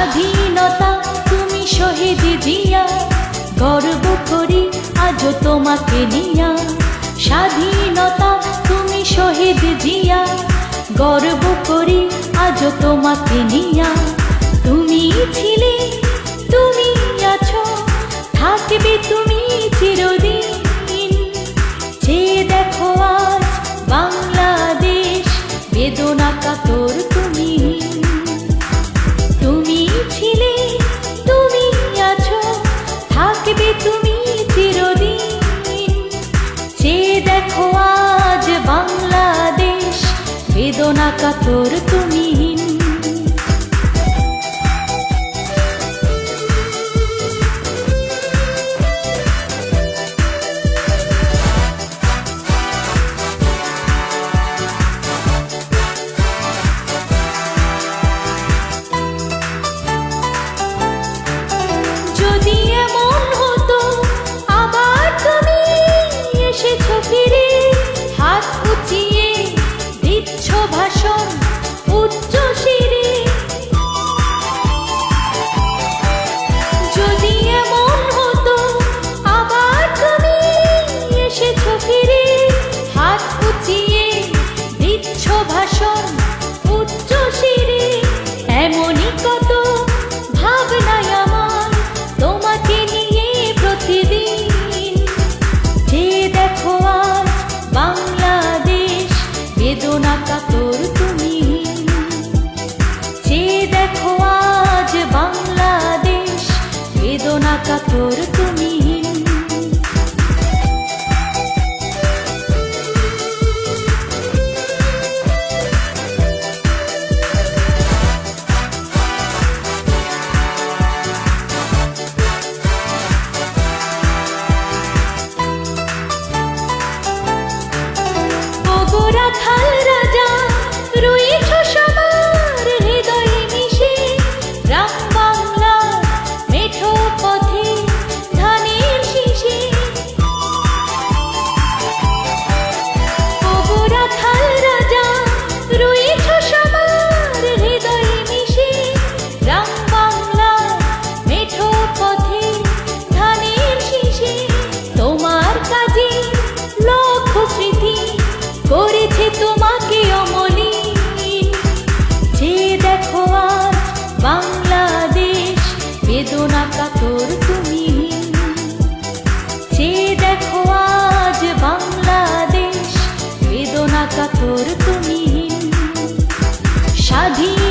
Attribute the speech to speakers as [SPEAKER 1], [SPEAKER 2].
[SPEAKER 1] স্বাধীনতা তুমি শহীদ জিয়া, গর্ব করি আজও তোমাকে নিয়া। স্বাধীনতা তুমি শহীদ জিয়া, গর্ব করি আজও তোমাকে নিয়া। তুমি ছিলে, তুমি আছো, থাকবে তুমি চিরদিন। যে দেখো আজ বাংলাদেশ, বেদনা কাতর তুমি। তুমি ছিলে, তুমি আছো, থাকবে তুমি চিরদিন। যে দেখো আজ বাংলাদেশ, বেদনা কাতর তুমি। যদি এমন হতো আবার তুমি এসেছো ফিরে, হাত উঁচিয়ে দিচ্ছ ভাষণ উচ্চ শিরে। যদি এমন হতো আবার তুমি এসেছো ফিরে, হাত উঁচিয়ে দিচ্ছ ভাষণ উচ্চ শিরে। এমনই কত ভাবনায় আমার তোমাকে নিয়ে প্রতিদিন। যে দেখো আজ বাংলাদেশ, বেদনা কাতর তুমি। যে দেখো আজ বাংলাদেশ, বেদনা কাতর তুমি। রাখাল রাজা রয়েছ সবার হৃদয়ে মিশে, গ্রাম বাংলার মেঠো পথে ধানের শীষে। ওগো রাখাল রাজা রয়েছ সবার হৃদয়ে মিশে, গ্রাম বাংলার মেঠো পথে ধানের শীষে। তোমার কাজে লক্ষ স্মৃতি করেছে তোমাকে অমলিন। যে দেখো আজ বাংলাদেশ, বেদনা কাতর তুমি। যে দেখো আজ বাংলাদেশ, বেদনা কাতর তুমি। স্বাধীন